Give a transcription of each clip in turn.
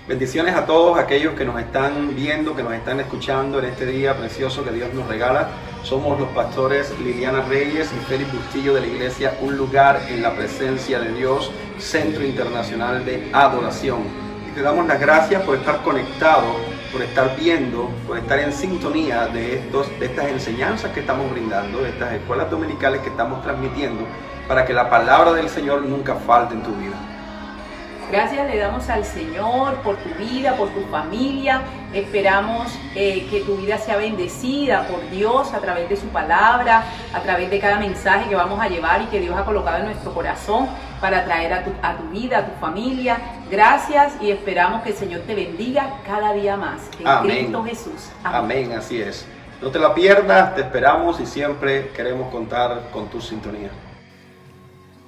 Bendiciones a todos aquellos que nos están viendo, que nos están escuchando en este día precioso que Dios nos regala. Somos los pastores Liliana Reyes y Félix Bustillo de la iglesia Un Lugar en la Presencia de Dios, Centro Internacional de Adoración. Y te damos las gracias por estar conectado, por estar viendo, por estar en sintonía de estas enseñanzas que estamos brindando, de estas escuelas dominicales que estamos transmitiendo, para que la palabra del Señor nunca falte en tu vida. Gracias le damos al Señor por tu vida, por tu familia. Esperamos que tu vida sea bendecida por Dios a través de su palabra, a través de cada mensaje que vamos a llevar y que Dios ha colocado en nuestro corazón para traer a tu vida, a tu familia. Gracias y esperamos que el Señor te bendiga cada día más. En Amén. Cristo Jesús. Amén, así es. No te la pierdas, te esperamos y siempre queremos contar con tu sintonía.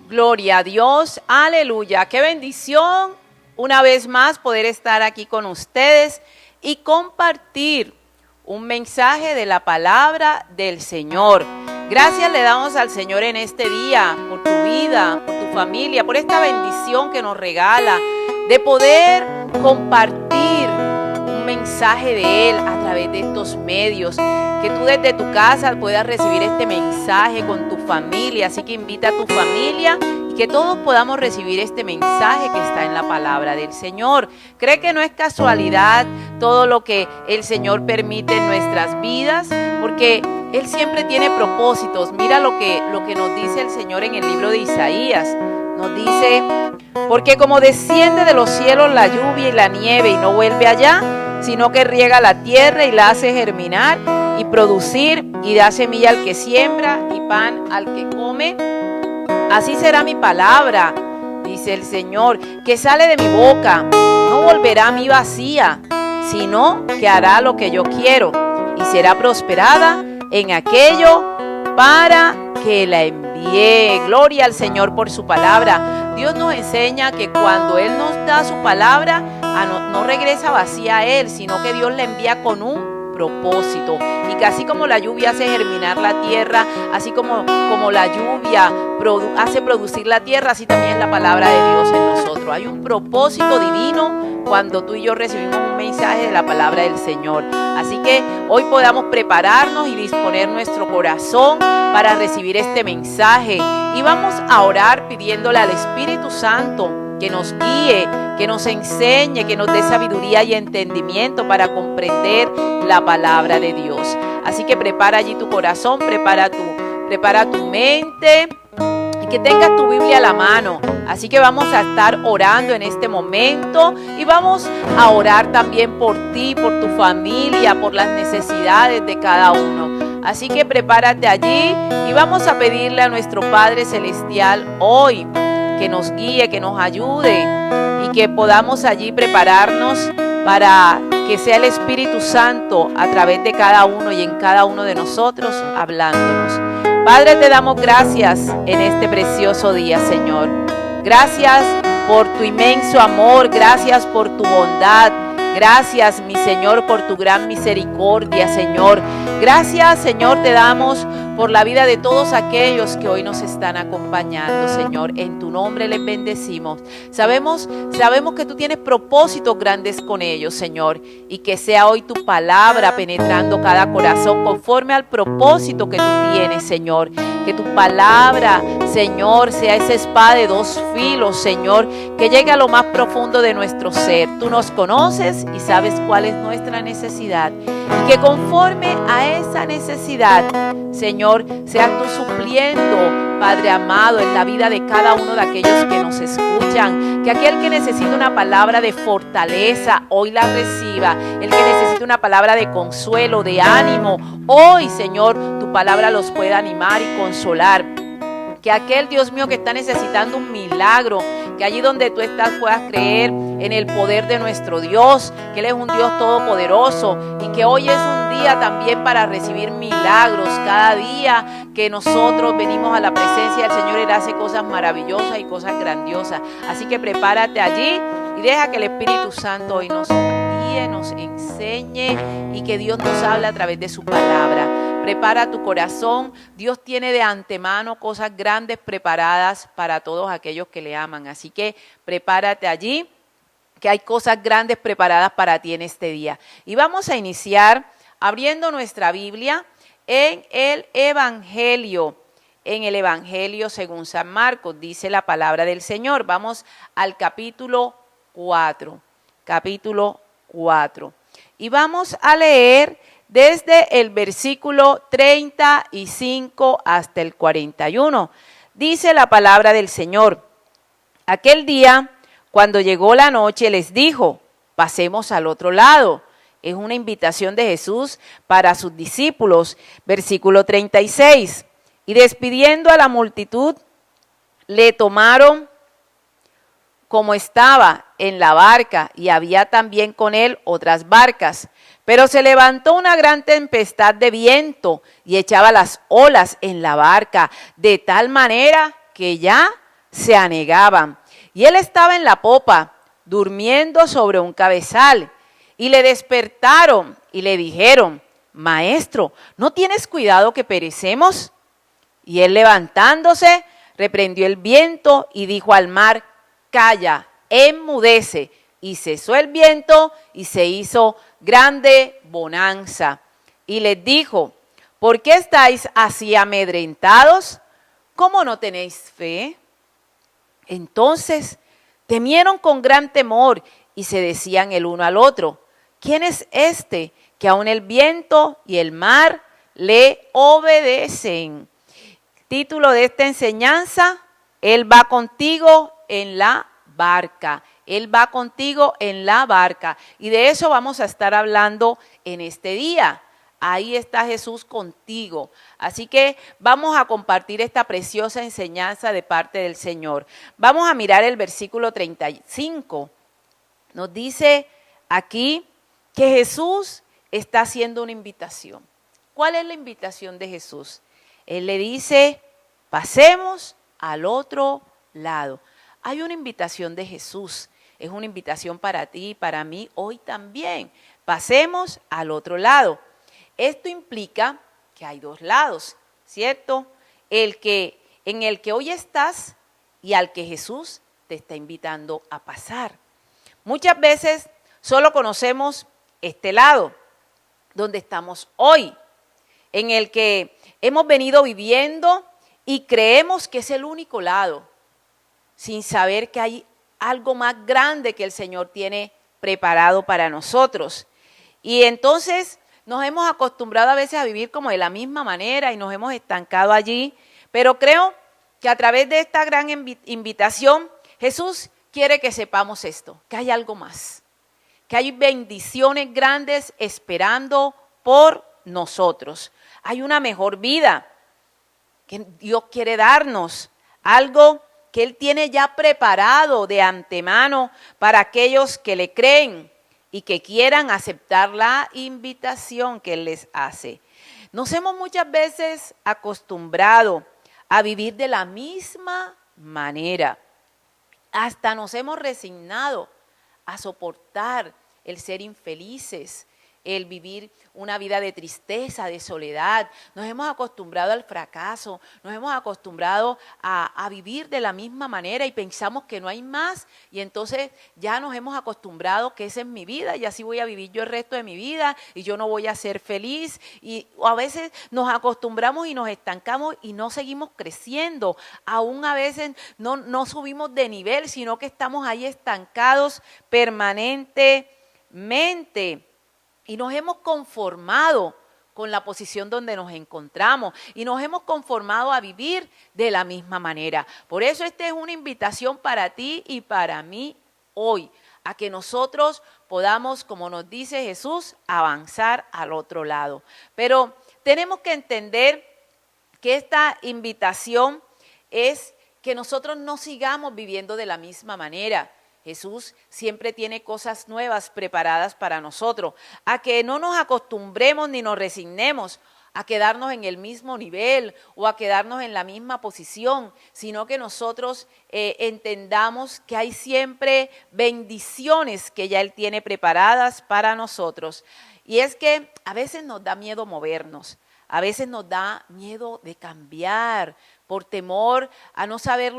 Gloria a Dios, aleluya, qué bendición una vez más poder estar aquí con ustedes y compartir un mensaje de la palabra del Señor. Gracias le damos al Señor en este día por tu vida, por tu familia, por esta bendición que nos regala de poder compartir un mensaje de Él a través de estos medios. Que tú desde tu casa puedas recibir este mensaje con tu familia, así que invita a tu familia y que todos podamos recibir este mensaje que está en la palabra del Señor. Cree que no es casualidad todo lo que el Señor permite en nuestras vidas, porque Él siempre tiene propósitos. Mira lo que nos dice el Señor en el libro de Isaías. Nos dice, porque como desciende de los cielos la lluvia y la nieve y no vuelve allá, sino que riega la tierra y la hace germinar y producir y da semilla al que siembra y pan al que come. Así será mi palabra, dice el Señor, que sale de mi boca. No volverá a mí vacía, sino que hará lo que yo quiero y será prosperada en aquello para que la envíe. Gloria al Señor por su palabra. Dios nos enseña que cuando Él nos da su palabra, no regresa vacía a Él, sino que Dios la envía con un propósito. Y que así como la lluvia hace germinar la tierra, así como la lluvia hace producir la tierra, así también es la palabra de Dios en nosotros. Hay un propósito divino cuando tú y yo recibimos un mensaje de la palabra del Señor. Así que hoy podamos prepararnos y disponer nuestro corazón para recibir este mensaje. Y vamos a orar pidiéndole al Espíritu Santo que nos guíe, que nos enseñe, que nos dé sabiduría y entendimiento para comprender la palabra de Dios. Así que prepara allí tu corazón, prepara tu mente y que tengas tu Biblia a la mano. Así que vamos a estar orando en este momento y vamos a orar también por ti, por tu familia, por las necesidades de cada uno. Así que prepárate allí y vamos a pedirle a nuestro Padre Celestial hoy que nos guíe, que nos ayude y que podamos allí prepararnos para que sea el Espíritu Santo a través de cada uno y en cada uno de nosotros hablándonos. Padre, te damos gracias en este precioso día, Señor. Gracias por tu inmenso amor, gracias por tu bondad. Gracias, mi Señor, por tu gran misericordia, Señor. Gracias, Señor, te damos por la vida de todos aquellos que hoy nos están acompañando, Señor. En tu nombre les bendecimos. Sabemos que tú tienes propósitos grandes con ellos, Señor, y que sea hoy tu palabra penetrando cada corazón conforme al propósito que tú tienes, Señor. Que tu palabra, Señor, sea esa espada de dos filos, Señor, que llegue a lo más profundo de nuestro ser. Tú nos conoces y sabes cuál es nuestra necesidad. Y que conforme a esa necesidad, Señor, seas tú supliendo, Padre amado, en la vida de cada uno de aquellos que nos escuchan. Que aquel que necesita una palabra de fortaleza, hoy la reciba. El que necesita una palabra de consuelo, de ánimo, hoy, Señor, tu palabra los pueda animar y consolar. Que aquel, Dios mío, que está necesitando un milagro, que allí donde tú estás puedas creer en el poder de nuestro Dios, que Él es un Dios todopoderoso y que hoy es un día también para recibir milagros. Cada día que nosotros venimos a la presencia del Señor, Él hace cosas maravillosas y cosas grandiosas. Así que prepárate allí y deja que el Espíritu Santo hoy nos guíe, nos enseñe y que Dios nos hable a través de su palabra. Prepara tu corazón. Dios tiene de antemano cosas grandes preparadas para todos aquellos que le aman. Así que prepárate allí que hay cosas grandes preparadas para ti en este día. Y vamos a iniciar abriendo nuestra Biblia en el Evangelio según San Marcos, dice la palabra del Señor. Vamos al capítulo 4, y vamos a leer desde el versículo 35 hasta el 41. Dice la palabra del Señor: aquel día, cuando llegó la noche, les dijo: pasemos al otro lado. Es una invitación de Jesús para sus discípulos. Versículo 36. Y despidiendo a la multitud, le tomaron como estaba en la barca, y había también con él otras barcas. Pero se levantó una gran tempestad de viento y echaba las olas en la barca, de tal manera que ya se anegaban. Y él estaba en la popa, durmiendo sobre un cabezal. Y le despertaron y le dijeron: Maestro, ¿no tienes cuidado que perecemos? Y él, levantándose, reprendió el viento y dijo al mar: calla, enmudece. Y cesó el viento y se hizo grande bonanza. Y les dijo: ¿por qué estáis así amedrentados? ¿Cómo no tenéis fe? Entonces temieron con gran temor y se decían el uno al otro: ¿quién es este que aun el viento y el mar le obedecen? Título de esta enseñanza: Él va contigo en la barca. Él va contigo en la barca. Y de eso vamos a estar hablando en este día. Ahí está Jesús contigo. Así que vamos a compartir esta preciosa enseñanza de parte del Señor. Vamos a mirar el versículo 35. Nos dice aquí que Jesús está haciendo una invitación. ¿Cuál es la invitación de Jesús? Él le dice: pasemos al otro lado. Hay una invitación de Jesús. Es una invitación para ti y para mí hoy también. Pasemos al otro lado. Esto implica que hay dos lados, ¿cierto? En el que hoy estás y al que Jesús te está invitando a pasar. Muchas veces solo conocemos este lado, donde estamos hoy, en el que hemos venido viviendo y creemos que es el único lado, sin saber que hay algo más grande que el Señor tiene preparado para nosotros. Y entonces nos hemos acostumbrado a veces a vivir como de la misma manera y nos hemos estancado allí, pero creo que a través de esta gran invitación, Jesús quiere que sepamos esto, que hay algo más, que hay bendiciones grandes esperando por nosotros. Hay una mejor vida que Dios quiere darnos, algo que Él tiene ya preparado de antemano para aquellos que le creen y que quieran aceptar la invitación que Él les hace. Nos hemos muchas veces acostumbrado a vivir de la misma manera. Hasta nos hemos resignado a soportar el ser infelices, el vivir una vida de tristeza, de soledad. Nos hemos acostumbrado al fracaso, nos hemos acostumbrado a vivir de la misma manera y pensamos que no hay más, y entonces ya nos hemos acostumbrado que esa es mi vida y así voy a vivir yo el resto de mi vida y yo no voy a ser feliz. Y a veces nos acostumbramos y nos estancamos y no seguimos creciendo, aún a veces no subimos de nivel, sino que estamos ahí estancados permanentemente. Y nos hemos conformado con la posición donde nos encontramos y nos hemos conformado a vivir de la misma manera. Por eso esta es una invitación para ti y para mí hoy, a que nosotros podamos, como nos dice Jesús, avanzar al otro lado. Pero tenemos que entender que esta invitación es que nosotros no sigamos viviendo de la misma manera. Jesús siempre tiene cosas nuevas preparadas para nosotros, a que no nos acostumbremos ni nos resignemos a quedarnos en el mismo nivel o a quedarnos en la misma posición, sino que nosotros entendamos que hay siempre bendiciones que ya Él tiene preparadas para nosotros. Y es que a veces nos da miedo movernos, a veces nos da miedo de cambiar, por temor a no saber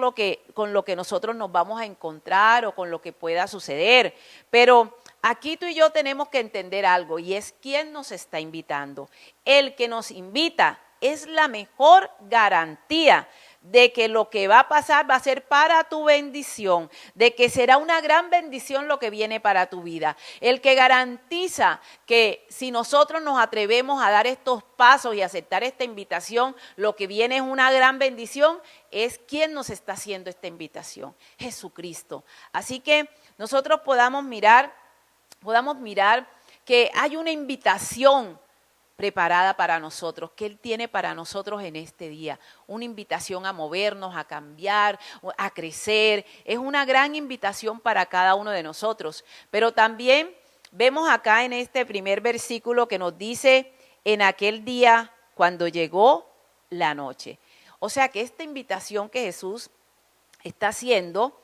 con lo que nosotros nos vamos a encontrar o con lo que pueda suceder. Pero aquí tú y yo tenemos que entender algo, y es quién nos está invitando. El que nos invita es la mejor garantía de que lo que va a pasar va a ser para tu bendición, de que será una gran bendición lo que viene para tu vida. El que garantiza que si nosotros nos atrevemos a dar estos pasos y aceptar esta invitación, lo que viene es una gran bendición, es quien nos está haciendo esta invitación, Jesucristo. Así que nosotros podamos mirar que hay una invitación preparada para nosotros, que Él tiene para nosotros en este día. Una invitación a movernos, a cambiar, a crecer. Es una gran invitación para cada uno de nosotros. Pero también vemos acá en este primer versículo que nos dice, en aquel día cuando llegó la noche. O sea que esta invitación que Jesús está haciendo,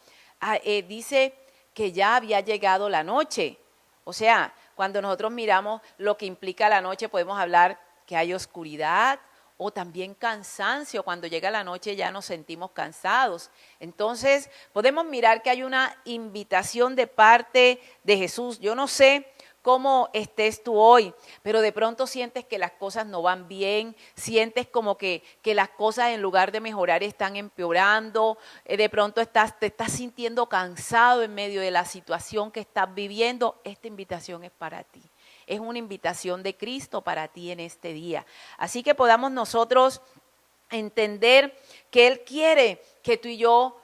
dice que ya había llegado la noche. O sea, cuando nosotros miramos lo que implica la noche, podemos hablar que hay oscuridad o también cansancio. Cuando llega la noche ya nos sentimos cansados. Entonces, podemos mirar que hay una invitación de parte de Jesús. Yo no sé cómo estés tú hoy, pero de pronto sientes que las cosas no van bien, sientes como que las cosas en lugar de mejorar están empeorando, de pronto te estás sintiendo cansado en medio de la situación que estás viviendo. Esta invitación es para ti, es una invitación de Cristo para ti en este día. Así que podamos nosotros entender que Él quiere que tú y yo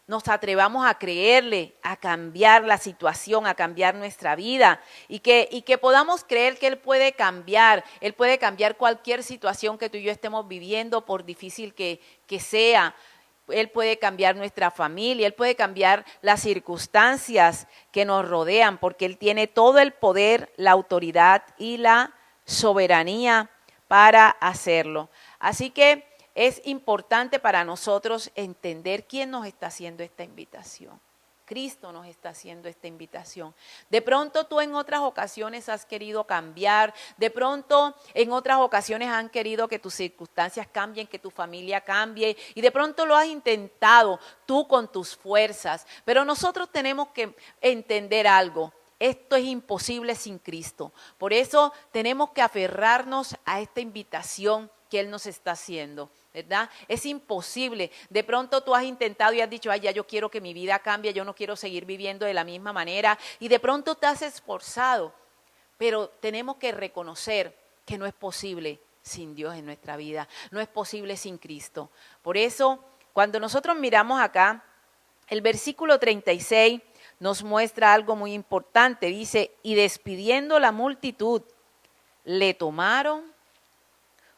nos atrevamos a creerle, a cambiar la situación, a cambiar nuestra vida y que podamos creer que Él puede cambiar cualquier situación que tú y yo estemos viviendo, por difícil que sea. Él puede cambiar nuestra familia, Él puede cambiar las circunstancias que nos rodean, porque Él tiene todo el poder, la autoridad y la soberanía para hacerlo. Así que es importante para nosotros entender quién nos está haciendo esta invitación. Cristo nos está haciendo esta invitación. De pronto tú en otras ocasiones has querido cambiar, de pronto en otras ocasiones han querido que tus circunstancias cambien, que tu familia cambie, y de pronto lo has intentado tú con tus fuerzas. Pero nosotros tenemos que entender algo. Esto es imposible sin Cristo. Por eso tenemos que aferrarnos a esta invitación que Él nos está haciendo, ¿verdad? Es imposible. De pronto tú has intentado y has dicho, ay, ya yo quiero que mi vida cambie, yo no quiero seguir viviendo de la misma manera. Y de pronto te has esforzado, pero tenemos que reconocer que no es posible sin Dios en nuestra vida. No es posible sin Cristo. Por eso, cuando nosotros miramos acá, el versículo 36 nos muestra algo muy importante. Dice, y despidiendo la multitud, le tomaron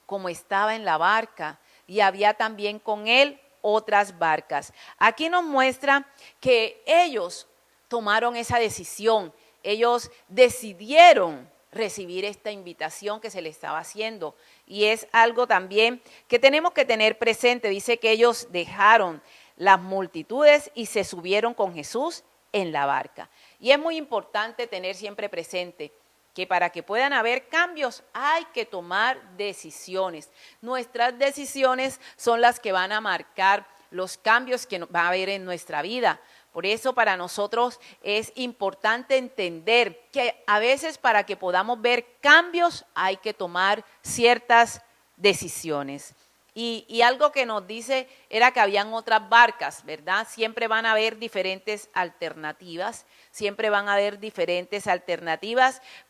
como estaba en la barca, y había también con él otras barcas. Aquí nos muestra que ellos tomaron esa decisión, ellos decidieron recibir esta invitación que se les estaba haciendo, y es algo también que tenemos que tener presente. Dice que ellos dejaron las multitudes y se subieron con Jesús en la barca. Y es muy importante tener siempre presente que para que puedan haber cambios hay que tomar decisiones. Nuestras decisiones son las que van a marcar los cambios que va a haber en nuestra vida. Por eso para nosotros es importante entender que a veces para que podamos ver cambios hay que tomar ciertas decisiones. Y algo que nos dice era que habían otras barcas, ¿verdad? Siempre van a haber diferentes alternativas,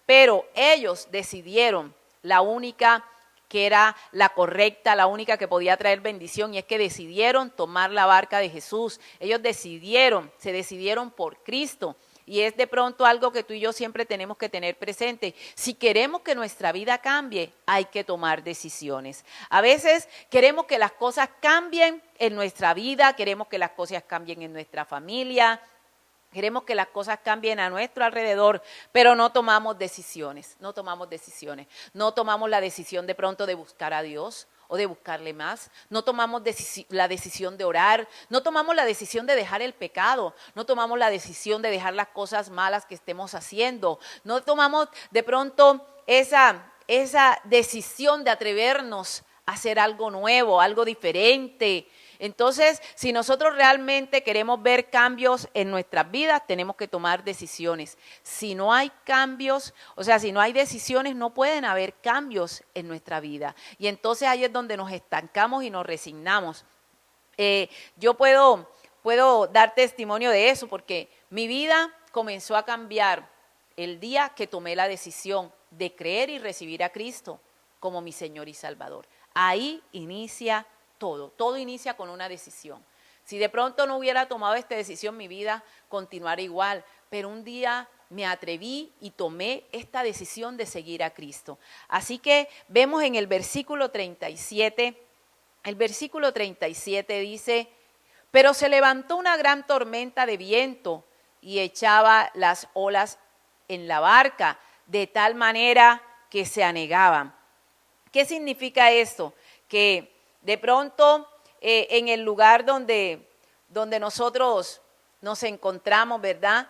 pero ellos decidieron la única que era la correcta, la única que podía traer bendición, y es que decidieron tomar la barca de Jesús. Ellos se decidieron por Cristo. Y es de pronto algo que tú y yo siempre tenemos que tener presente. Si queremos que nuestra vida cambie, hay que tomar decisiones. A veces queremos que las cosas cambien en nuestra vida, queremos que las cosas cambien en nuestra familia, queremos que las cosas cambien a nuestro alrededor, pero no tomamos decisiones. No tomamos la decisión de pronto de buscar a Dios o de buscarle más. No tomamos la decisión de orar, no tomamos la decisión de dejar el pecado, no tomamos la decisión de dejar las cosas malas que estemos haciendo, no tomamos de pronto esa decisión de atrevernos hacer algo nuevo, algo diferente. Entonces, si nosotros realmente queremos ver cambios en nuestras vidas, tenemos que tomar decisiones. Si no hay cambios, o sea, si no hay decisiones, no pueden haber cambios en nuestra vida. Y entonces ahí es donde nos estancamos y nos resignamos. Yo puedo dar testimonio de eso porque mi vida comenzó a cambiar el día que tomé la decisión de creer y recibir a Cristo como mi Señor y Salvador. Ahí inicia todo inicia con una decisión. Si de pronto no hubiera tomado esta decisión, mi vida continuaría igual, pero un día me atreví y tomé esta decisión de seguir a Cristo. Así que vemos en el versículo 37, dice, pero se levantó una gran tormenta de viento y echaba las olas en la barca, de tal manera que se anegaban. ¿Qué significa esto? Que de pronto en el lugar donde nosotros nos encontramos, ¿verdad?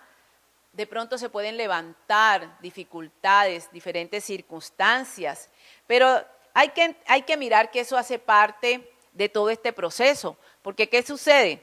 De pronto se pueden levantar dificultades, diferentes circunstancias, pero hay que mirar que eso hace parte de todo este proceso, porque ¿qué sucede?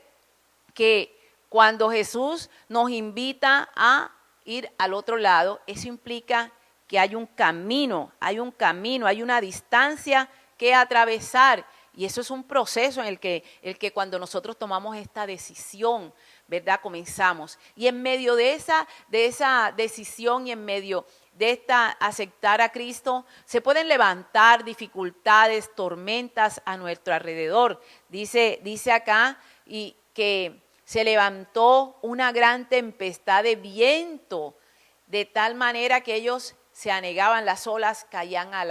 Que cuando Jesús nos invita a ir al otro lado, eso implica que hay un camino, hay una distancia que atravesar. Y eso es un proceso en el que cuando nosotros tomamos esta decisión, ¿verdad? Comenzamos. Y en medio de esa decisión y en medio de esta aceptar a Cristo, se pueden levantar dificultades, tormentas a nuestro alrededor. Dice acá y que se levantó una gran tempestad de viento, de tal manera que ellos se anegaban, las olas caían a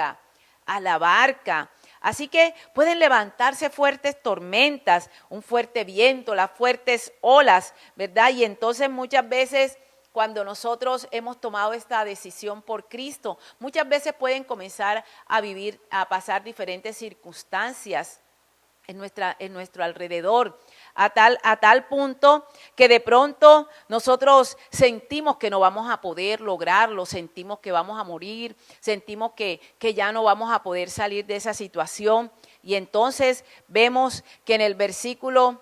la barca. Así que pueden levantarse fuertes tormentas, un fuerte viento, las fuertes olas, ¿verdad? Y entonces muchas veces cuando nosotros hemos tomado esta decisión por Cristo, muchas veces pueden comenzar a pasar diferentes circunstancias en nuestro alrededor, a tal punto que de pronto nosotros sentimos que no vamos a poder lograrlo, sentimos que vamos a morir, sentimos que ya no vamos a poder salir de esa situación. Y entonces vemos que en el versículo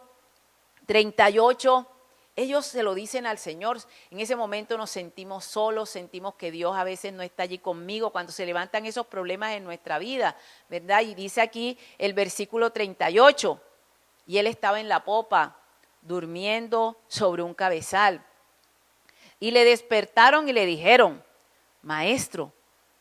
38, ellos se lo dicen al Señor. En ese momento nos sentimos solos, sentimos que Dios a veces no está allí conmigo cuando se levantan esos problemas en nuestra vida, ¿verdad? Y dice aquí el versículo 38, y él estaba en la popa, durmiendo sobre un cabezal. Y le despertaron y le dijeron, Maestro,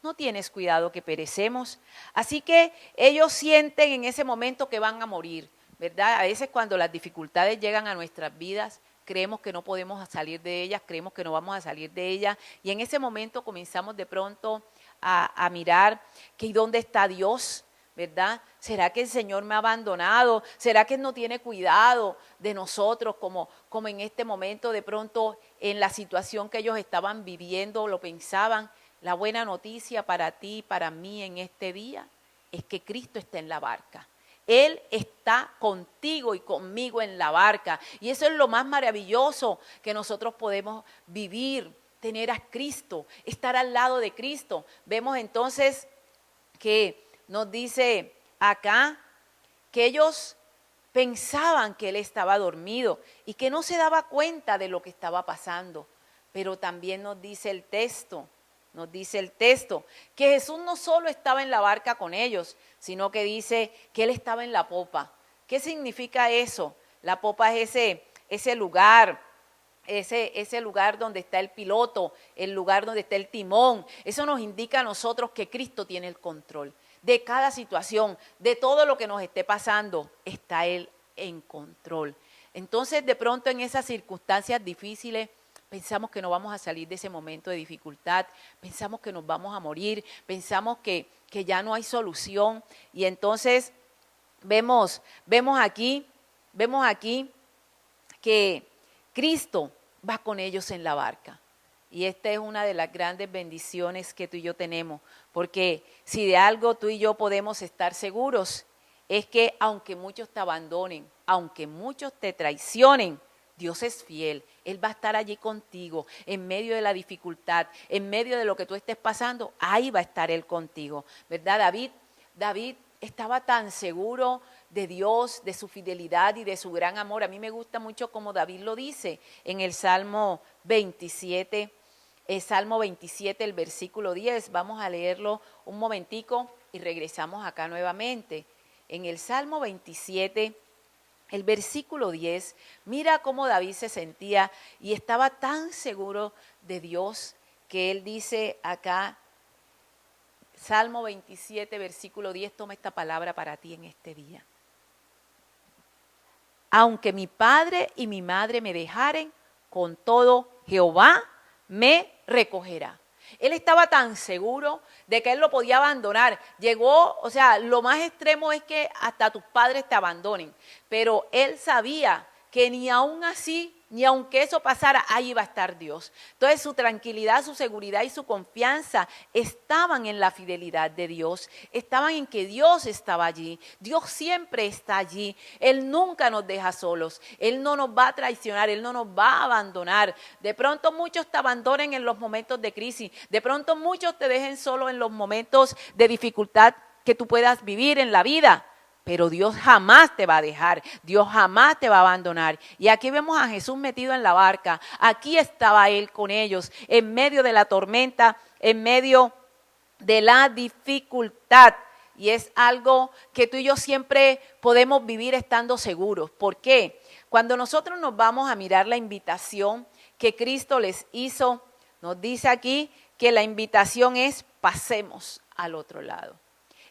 ¿no tienes cuidado que perecemos? Así que ellos sienten en ese momento que van a morir, ¿verdad? A veces cuando las dificultades llegan a nuestras vidas, creemos que no podemos salir de ellas, creemos que no vamos a salir de ellas, y en ese momento comenzamos de pronto a mirar que ¿dónde está Dios? ¿Verdad? ¿Será que el Señor me ha abandonado? ¿Será que no tiene cuidado de nosotros como en este momento de pronto en la situación que ellos estaban viviendo lo pensaban? La buena noticia para ti y para mí en este día es que Cristo está en la barca. Él está contigo y conmigo en la barca. Y eso es lo más maravilloso que nosotros podemos vivir, tener a Cristo, estar al lado de Cristo. Vemos entonces que nos dice acá que ellos pensaban que Él estaba dormido y que no se daba cuenta de lo que estaba pasando. Pero también nos dice el texto, que Jesús no solo estaba en la barca con ellos, sino que dice que Él estaba en la popa. ¿Qué significa eso? La popa es ese lugar, ese lugar donde está el piloto, el lugar donde está el timón. Eso nos indica a nosotros que Cristo tiene el control de cada situación, de todo lo que nos esté pasando, está Él en control. Entonces, de pronto en esas circunstancias difíciles, pensamos que no vamos a salir de ese momento de dificultad, pensamos que nos vamos a morir, pensamos que ya no hay solución. Y entonces vemos aquí que Cristo va con ellos en la barca. Y esta es una de las grandes bendiciones que tú y yo tenemos, porque si de algo tú y yo podemos estar seguros, es que aunque muchos te abandonen, aunque muchos te traicionen, Dios es fiel. Él va a estar allí contigo, en medio de la dificultad, en medio de lo que tú estés pasando, ahí va a estar Él contigo, ¿verdad? David estaba tan seguro de Dios, de su fidelidad y de su gran amor. A mí me gusta mucho como David lo dice en el Salmo 27, el versículo 10. Vamos a leerlo un momentico y regresamos acá nuevamente. En el Salmo 27, el versículo 10, mira cómo David se sentía y estaba tan seguro de Dios que él dice acá, Salmo 27, versículo 10, toma esta palabra para ti en este día. Aunque mi padre y mi madre me dejaren, con todo Jehová me recogerá. Él estaba tan seguro de que él lo podía abandonar. Llegó, o sea, lo más extremo es que hasta tus padres te abandonen. Pero él sabía que ni aún así, ni aunque eso pasara, ahí iba a estar Dios. Entonces su tranquilidad, su seguridad y su confianza estaban en la fidelidad de Dios, estaban en que Dios estaba allí. Dios siempre está allí, Él nunca nos deja solos, Él no nos va a traicionar, Él no nos va a abandonar. De pronto muchos te abandonen en los momentos de crisis, de pronto muchos te dejen solo en los momentos de dificultad que tú puedas vivir en la vida. Pero Dios jamás te va a dejar, Dios jamás te va a abandonar. Y aquí vemos a Jesús metido en la barca, aquí estaba Él con ellos, en medio de la tormenta, en medio de la dificultad. Y es algo que tú y yo siempre podemos vivir estando seguros. ¿Por qué? Cuando nosotros nos vamos a mirar la invitación que Cristo les hizo, nos dice aquí que la invitación es pasemos al otro lado.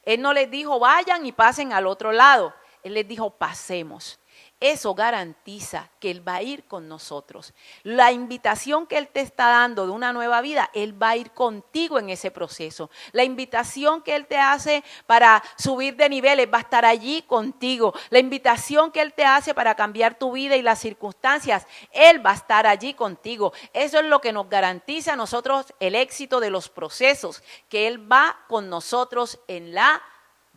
Él no les dijo vayan y pasen al otro lado, Él les dijo pasemos. Eso garantiza que Él va a ir con nosotros. La invitación que Él te está dando de una nueva vida, Él va a ir contigo en ese proceso. La invitación que Él te hace para subir de niveles va a estar allí contigo. La invitación que Él te hace para cambiar tu vida y las circunstancias, Él va a estar allí contigo. Eso es lo que nos garantiza a nosotros el éxito de los procesos, que Él va con nosotros en la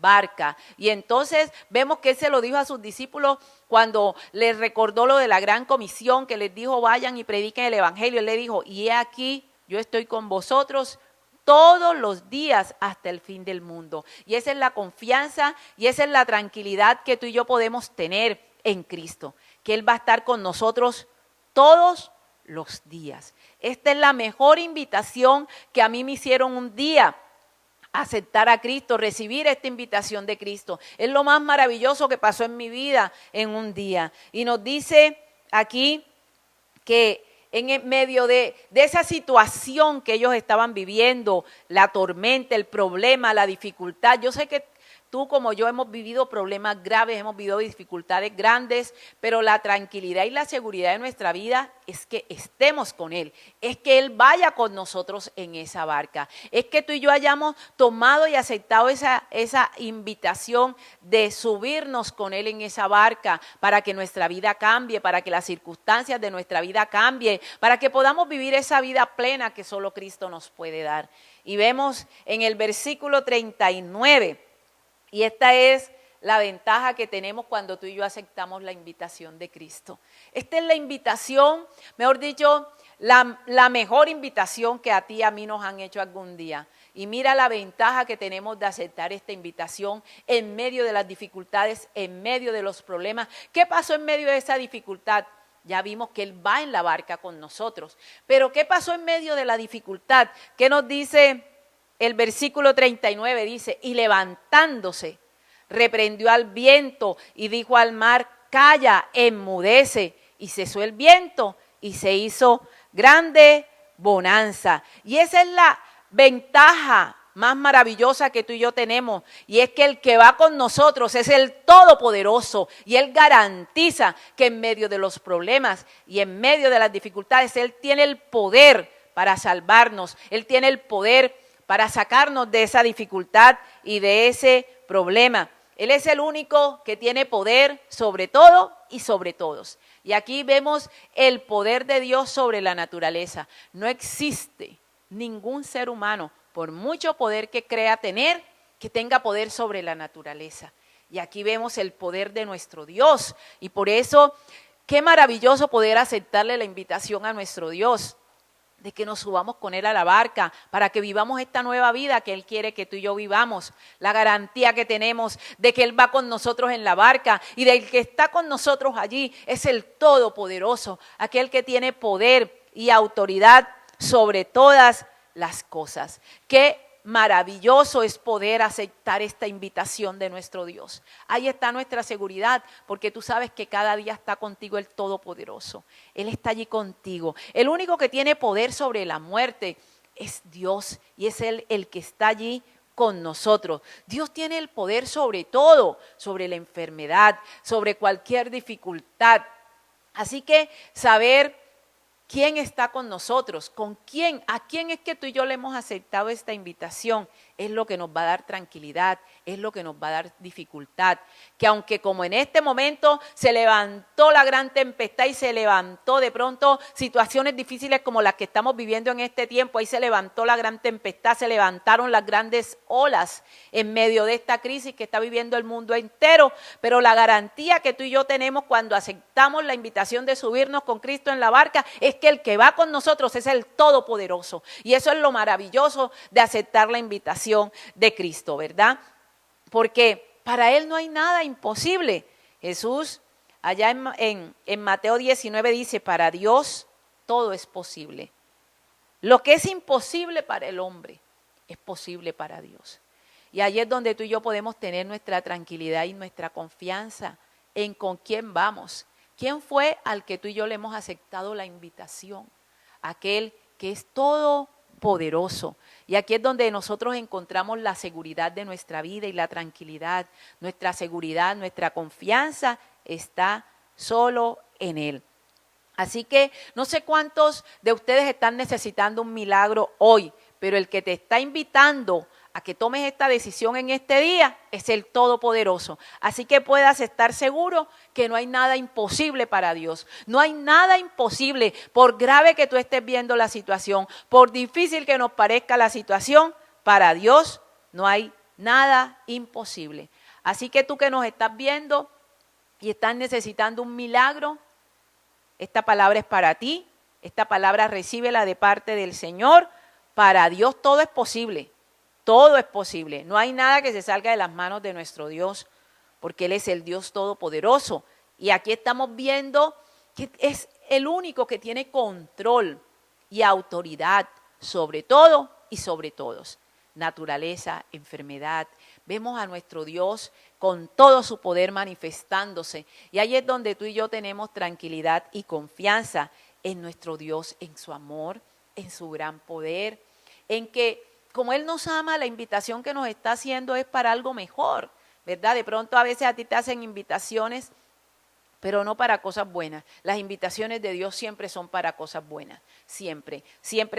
barca. Y entonces vemos que Él se lo dijo a sus discípulos cuando les recordó lo de la gran comisión, que les dijo vayan y prediquen el evangelio. Él le dijo, y he aquí, yo estoy con vosotros todos los días hasta el fin del mundo. Y esa es la confianza y esa es la tranquilidad que tú y yo podemos tener en Cristo, que Él va a estar con nosotros todos los días. Esta es la mejor invitación que a mí me hicieron un día. Aceptar a Cristo, recibir esta invitación de Cristo. Es lo más maravilloso que pasó en mi vida en un día. Y nos dice aquí que en medio de esa situación que ellos estaban viviendo, la tormenta, el problema, la dificultad, yo sé que tú como yo hemos vivido problemas graves, hemos vivido dificultades grandes, pero la tranquilidad y la seguridad de nuestra vida es que estemos con Él, es que Él vaya con nosotros en esa barca, es que tú y yo hayamos tomado y aceptado esa invitación de subirnos con Él en esa barca para que nuestra vida cambie, para que las circunstancias de nuestra vida cambien, para que podamos vivir esa vida plena que solo Cristo nos puede dar. Y vemos en el versículo 39, y esta es la ventaja que tenemos cuando tú y yo aceptamos la invitación de Cristo. Esta es la invitación, mejor dicho, la mejor invitación que a ti y a mí nos han hecho algún día. Y mira la ventaja que tenemos de aceptar esta invitación en medio de las dificultades, en medio de los problemas. ¿Qué pasó en medio de esa dificultad? Ya vimos que Él va en la barca con nosotros. Pero ¿qué pasó en medio de la dificultad? ¿Qué nos dice el versículo 39? Dice, y levantándose, reprendió al viento y dijo al mar, calla, enmudece. Y cesó el viento y se hizo grande bonanza. Y esa es la ventaja más maravillosa que tú y yo tenemos, y es que el que va con nosotros es el Todopoderoso, y Él garantiza que en medio de los problemas y en medio de las dificultades, Él tiene el poder para salvarnos, Él tiene el poder para sacarnos de esa dificultad y de ese problema. Él es el único que tiene poder sobre todo y sobre todos. Y aquí vemos el poder de Dios sobre la naturaleza. No existe ningún ser humano, por mucho poder que crea tener, que tenga poder sobre la naturaleza. Y aquí vemos el poder de nuestro Dios. Y por eso, qué maravilloso poder aceptarle la invitación a nuestro Dios. de que nos subamos con Él a la barca para que vivamos esta nueva vida que Él quiere que tú y yo vivamos. La garantía que tenemos de que Él va con nosotros en la barca y del que está con nosotros allí es el Todopoderoso, aquel que tiene poder y autoridad sobre todas las cosas. Qué maravilloso es poder aceptar esta invitación de nuestro Dios. Ahí está nuestra seguridad, porque tú sabes que cada día está contigo el Todopoderoso. Él está allí contigo. El único que tiene poder sobre la muerte es Dios, y es Él el que está allí con nosotros. Dios tiene el poder sobre todo, sobre la enfermedad, sobre cualquier dificultad. Así que saber ¿quién está con nosotros? ¿Con quién? ¿A quién es que tú y yo le hemos aceptado esta invitación? Es lo que nos va a dar tranquilidad, es lo que nos va a dar dificultad. Que aunque como en este momento se levantó la gran tempestad y se levantó de pronto situaciones difíciles como las que estamos viviendo en este tiempo, ahí se levantó la gran tempestad, se levantaron las grandes olas en medio de esta crisis que está viviendo el mundo entero, pero la garantía que tú y yo tenemos cuando aceptamos la invitación de subirnos con Cristo en la barca es que el que va con nosotros es el Todopoderoso. Y eso es lo maravilloso de aceptar la invitación de Cristo, ¿verdad? Porque para Él no hay nada imposible. Jesús, allá en Mateo 19 dice, para Dios todo es posible. Lo que es imposible para el hombre es posible para Dios. Y ahí es donde tú y yo podemos tener nuestra tranquilidad y nuestra confianza en con quién vamos. ¿Quién fue al que tú y yo le hemos aceptado la invitación? Aquel que es todopoderoso. Y aquí es donde nosotros encontramos la seguridad de nuestra vida y la tranquilidad. Nuestra seguridad, nuestra confianza está solo en Él. Así que no sé cuántos de ustedes están necesitando un milagro hoy, pero el que te está invitando a que tomes esta decisión en este día es el Todopoderoso. Así que puedas estar seguro que no hay nada imposible para Dios. No hay nada imposible, por grave que tú estés viendo la situación, por difícil que nos parezca la situación, para Dios no hay nada imposible. Así que tú que nos estás viendo y estás necesitando un milagro, esta palabra es para ti. Esta palabra recíbela de parte del Señor. Para Dios todo es posible. Todo es posible. No hay nada que se salga de las manos de nuestro Dios, porque Él es el Dios Todopoderoso. Y aquí estamos viendo que es el único que tiene control y autoridad sobre todo y sobre todos. Naturaleza, enfermedad. Vemos a nuestro Dios con todo su poder manifestándose. Y ahí es donde tú y yo tenemos tranquilidad y confianza en nuestro Dios, en su amor, en su gran poder, en que como Él nos ama, la invitación que nos está haciendo es para algo mejor, ¿verdad? De pronto a veces a ti te hacen invitaciones, pero no para cosas buenas. Las invitaciones de Dios siempre son para cosas buenas, siempre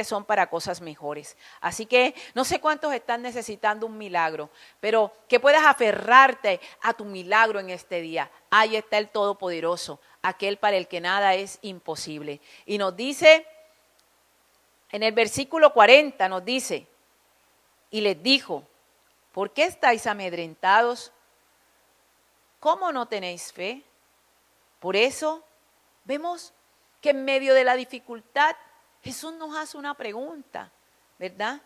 son para cosas mejores. Así que no sé cuántos están necesitando un milagro, pero que puedas aferrarte a tu milagro en este día. Ahí está el Todopoderoso, aquel para el que nada es imposible. Y nos dice, en el versículo 40 nos dice, y les dijo, ¿por qué estáis amedrentados? ¿Cómo no tenéis fe? Por eso vemos que en medio de la dificultad Jesús nos hace una pregunta, ¿verdad?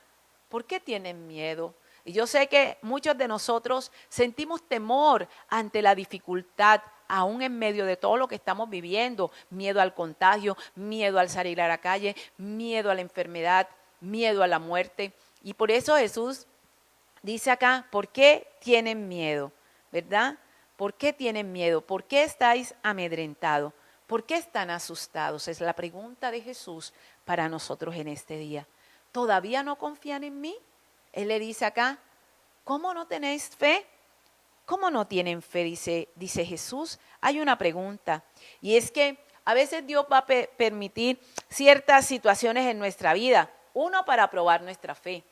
¿Por qué tienen miedo? Y yo sé que muchos de nosotros sentimos temor ante la dificultad, aún en medio de todo lo que estamos viviendo. Miedo al contagio, miedo al salir a la calle, miedo a la enfermedad, miedo a la muerte. Y por eso Jesús dice acá, ¿por qué tienen miedo? ¿Verdad? ¿Por qué tienen miedo? ¿Por qué estáis amedrentados? ¿Por qué están asustados? Es la pregunta de Jesús para nosotros en este día. ¿Todavía no confían en mí? Él le dice acá, ¿cómo no tenéis fe? ¿Cómo no tienen fe? Dice Jesús. Hay una pregunta, y es que a veces Dios va a permitir ciertas situaciones en nuestra vida. Uno, para probar nuestra fe.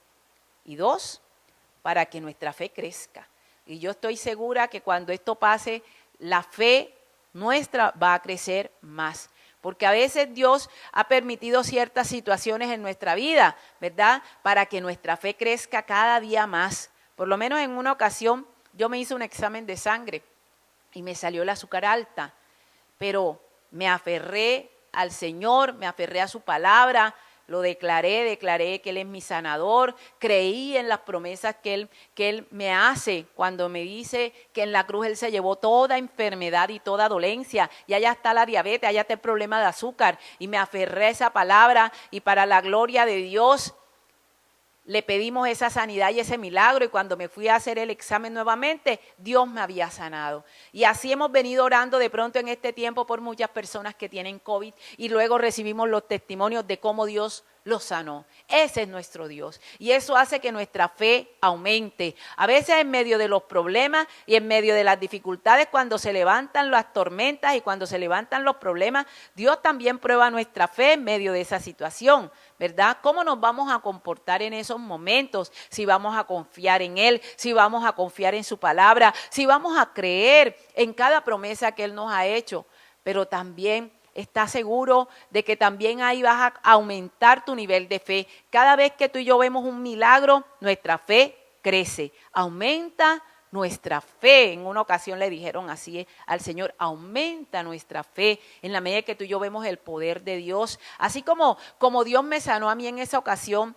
Y dos, para que nuestra fe crezca. Y yo estoy segura que cuando esto pase, la fe nuestra va a crecer más. Porque a veces Dios ha permitido ciertas situaciones en nuestra vida, ¿verdad? Para que nuestra fe crezca cada día más. Por lo menos en una ocasión yo me hice un examen de sangre y me salió el azúcar alta. Pero me aferré al Señor, me aferré a su palabra, lo declaré que Él es mi sanador, creí en las promesas que Él me hace cuando me dice que en la cruz Él se llevó toda enfermedad y toda dolencia, y allá está la diabetes, allá está el problema de azúcar, y me aferré a esa palabra, y para la gloria de Dios, le pedimos esa sanidad y ese milagro, y cuando me fui a hacer el examen nuevamente, Dios me había sanado. Y así hemos venido orando de pronto en este tiempo por muchas personas que tienen COVID, y luego recibimos los testimonios de cómo Dios los sanó. Ese es nuestro Dios, y eso hace que nuestra fe aumente. A veces en medio de los problemas y en medio de las dificultades, cuando se levantan las tormentas y cuando se levantan los problemas, Dios también prueba nuestra fe en medio de esa situación, ¿verdad? ¿Cómo nos vamos a comportar en esos momentos? Si vamos a confiar en Él, si vamos a confiar en su palabra, si vamos a creer en cada promesa que Él nos ha hecho, pero también está seguro de que también ahí vas a aumentar tu nivel de fe. Cada vez que tú y yo vemos un milagro, nuestra fe crece, aumenta nuestra fe. En una ocasión le dijeron así al Señor: aumenta nuestra fe en la medida que tú y yo vemos el poder de Dios. Así como Dios me sanó a mí en esa ocasión,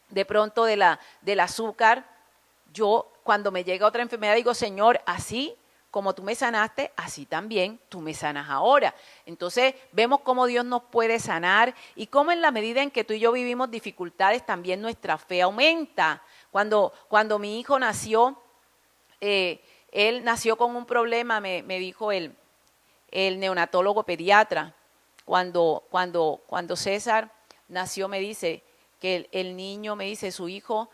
de pronto del azúcar, yo cuando me llega otra enfermedad digo: Señor, así como tú me sanaste, así también tú me sanas ahora. Entonces vemos cómo Dios nos puede sanar y cómo en la medida en que tú y yo vivimos dificultades, también nuestra fe aumenta. Cuando mi hijo nació, él nació con un problema, me dijo el neonatólogo pediatra. Cuando César nació, me dice que el niño, me dice, su hijo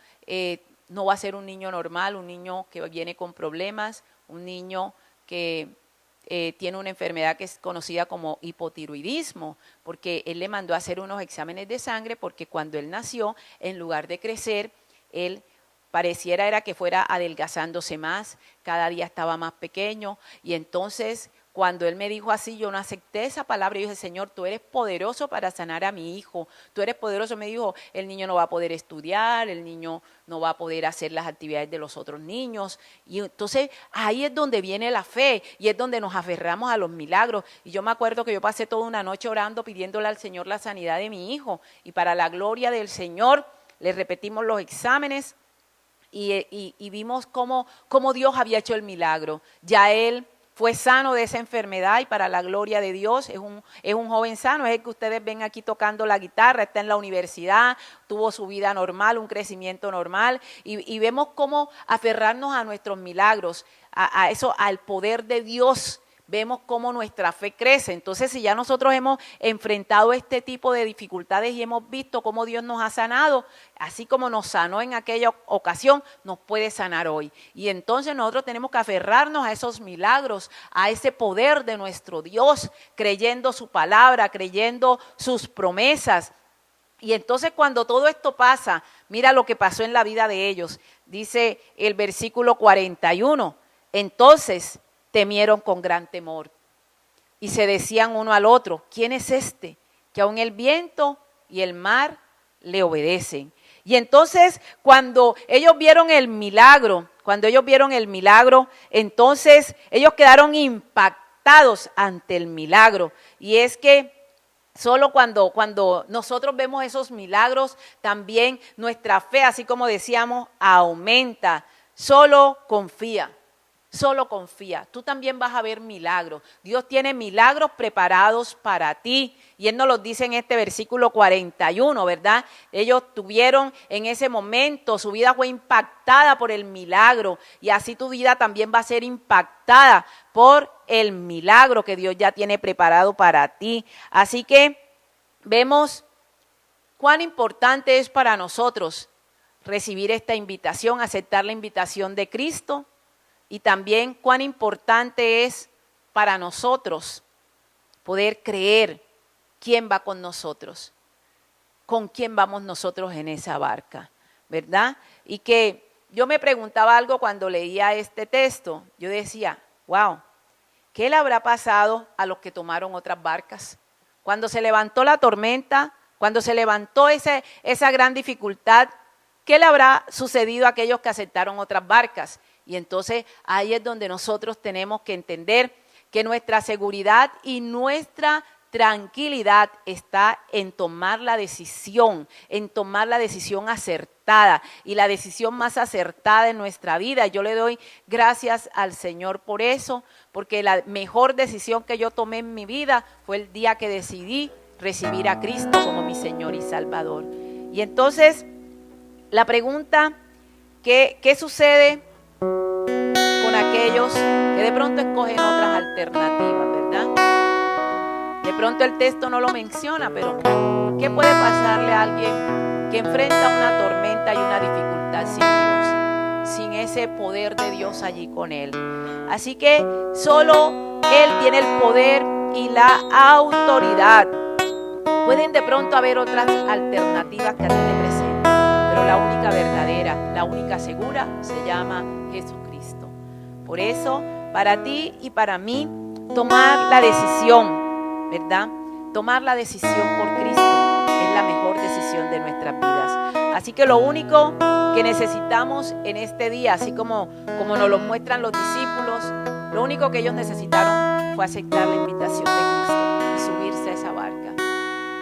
no va a ser un niño normal, un niño que viene con problemas, un niño que tiene una enfermedad que es conocida como hipotiroidismo, porque él le mandó a hacer unos exámenes de sangre, porque cuando él nació, en lugar de crecer, él pareciera era que fuera adelgazándose más, cada día estaba más pequeño, y entonces cuando él me dijo así, yo no acepté esa palabra. Yo dije: Señor, tú eres poderoso para sanar a mi hijo. Tú eres poderoso. Me dijo: el niño no va a poder estudiar, el niño no va a poder hacer las actividades de los otros niños. Y entonces ahí es donde viene la fe y es donde nos aferramos a los milagros. Y yo me acuerdo que yo pasé toda una noche orando, pidiéndole al Señor la sanidad de mi hijo. Y para la gloria del Señor, le repetimos los exámenes y vimos cómo Dios había hecho el milagro. Ya él fue sano de esa enfermedad y para la gloria de Dios es un joven sano, es el que ustedes ven aquí tocando la guitarra, está en la universidad, tuvo su vida normal, un crecimiento normal y vemos cómo aferrarnos a nuestros milagros, a eso, al poder de Dios. Vemos cómo nuestra fe crece. Entonces, si ya nosotros hemos enfrentado este tipo de dificultades y hemos visto cómo Dios nos ha sanado, así como nos sanó en aquella ocasión, nos puede sanar hoy. Y entonces nosotros tenemos que aferrarnos a esos milagros, a ese poder de nuestro Dios, creyendo su palabra, creyendo sus promesas. Y entonces cuando todo esto pasa, mira lo que pasó en la vida de ellos. Dice el versículo 41, entonces temieron con gran temor y se decían uno al otro: ¿quién es este que aun el viento y el mar le obedecen? Y entonces cuando ellos vieron el milagro, entonces ellos quedaron impactados ante el milagro. Y es que solo cuando nosotros vemos esos milagros, también nuestra fe, así como decíamos, aumenta. Solo confía. Solo confía, tú también vas a ver milagros. Dios tiene milagros preparados para ti. Y Él nos los dice en este versículo 41, ¿verdad? Ellos tuvieron en ese momento, su vida fue impactada por el milagro. Y así tu vida también va a ser impactada por el milagro que Dios ya tiene preparado para ti. Así que vemos cuán importante es para nosotros recibir esta invitación, aceptar la invitación de Cristo. Y también cuán importante es para nosotros poder creer quién va con nosotros, con quién vamos nosotros en esa barca, ¿verdad? Y que yo me preguntaba algo cuando leía este texto. Yo decía: wow, ¿qué le habrá pasado a los que tomaron otras barcas? Cuando se levantó la tormenta, cuando se levantó esa gran dificultad, ¿qué le habrá sucedido a aquellos que aceptaron otras barcas? Y entonces ahí es donde nosotros tenemos que entender que nuestra seguridad y nuestra tranquilidad está en tomar la decisión acertada, y la decisión más acertada en nuestra vida. Yo le doy gracias al Señor por eso, porque la mejor decisión que yo tomé en mi vida fue el día que decidí recibir a Cristo como mi Señor y Salvador. Y entonces, la pregunta, ¿qué sucede con aquellos que de pronto escogen otras alternativas, verdad? De pronto el texto no lo menciona, pero ¿qué puede pasarle a alguien que enfrenta una tormenta y una dificultad sin Dios, sin ese poder de Dios allí con él? Así que solo Él tiene el poder y la autoridad. Pueden de pronto haber otras alternativas que a ti te presenten, pero la única verdadera, la única segura se llama Jesucristo. Por eso, para ti y para mí, tomar la decisión, ¿verdad? Tomar la decisión por Cristo es la mejor decisión de nuestras vidas. Así que lo único que necesitamos en este día, así como nos lo muestran los discípulos, lo único que ellos necesitaron fue aceptar la invitación de Cristo y subirse a esa barca,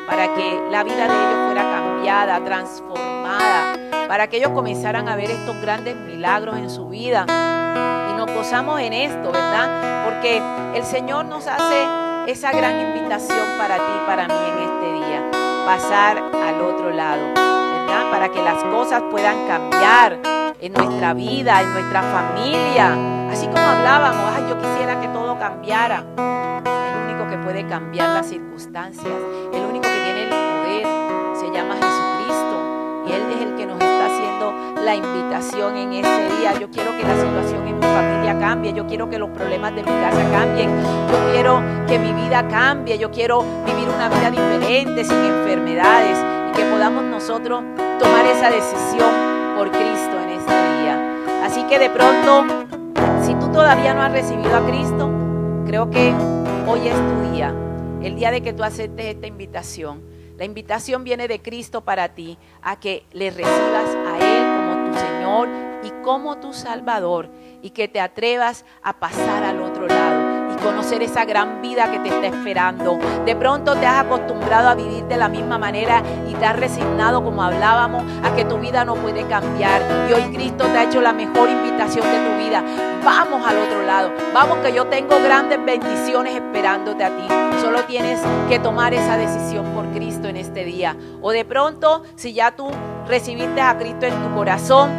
para que la vida de ellos fuera cambiada, transformada, para que ellos comenzaran a ver estos grandes milagros en su vida. Y nos gozamos en esto, ¿verdad? Porque el Señor nos hace esa gran invitación para ti y para mí en este día, pasar al otro lado, ¿verdad? Para que las cosas puedan cambiar en nuestra vida, en nuestra familia. Así como hablábamos, yo quisiera que todo cambiara. El único que puede cambiar las circunstancias, el único que tiene el poder, se llama Jesucristo. Y Él es el que nos está haciendo la invitación en este día. Yo quiero que la situación en mi familia cambie, yo quiero que los problemas de mi casa cambien, yo quiero que mi vida cambie, yo quiero vivir una vida diferente, sin enfermedades, y que podamos nosotros tomar esa decisión por Cristo en este día. Así que de pronto, si tú todavía no has recibido a Cristo, creo que hoy es tu día, el día de que tú aceptes esta invitación. La invitación viene de Cristo para ti, a que le recibas a Él como tu Señor y como tu Salvador, y que te atrevas a pasar al otro lado y conocer esa gran vida que te está esperando. De pronto te has acostumbrado a vivir de la misma manera y te has resignado, como hablábamos, a que tu vida no puede cambiar, y hoy Cristo te ha hecho la mejor invitación de tu vida. Vamos al otro lado, vamos, que yo tengo grandes bendiciones esperándote a ti. Solo tienes que tomar esa decisión por Cristo en este día. O de pronto, si ya tú recibiste a Cristo en tu corazón,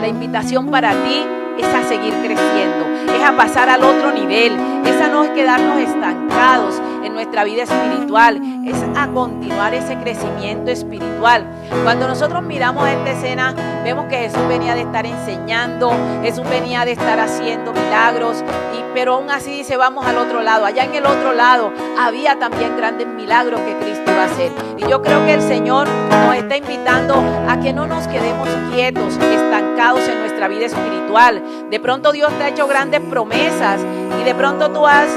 la invitación para ti es a seguir creciendo, es a pasar al otro nivel, es a no quedarnos estancados en nuestra vida espiritual, es a continuar ese crecimiento espiritual. Cuando nosotros miramos esta escena, vemos que Jesús venía de estar enseñando, Jesús venía de estar haciendo milagros, pero aún así dice, vamos al otro lado. Allá en el otro lado había también grandes milagros que Cristo iba a hacer. Y yo creo que el Señor nos está invitando a que no nos quedemos quietos, estancados en nuestra vida espiritual. De pronto Dios te ha hecho grandes promesas y de pronto tú has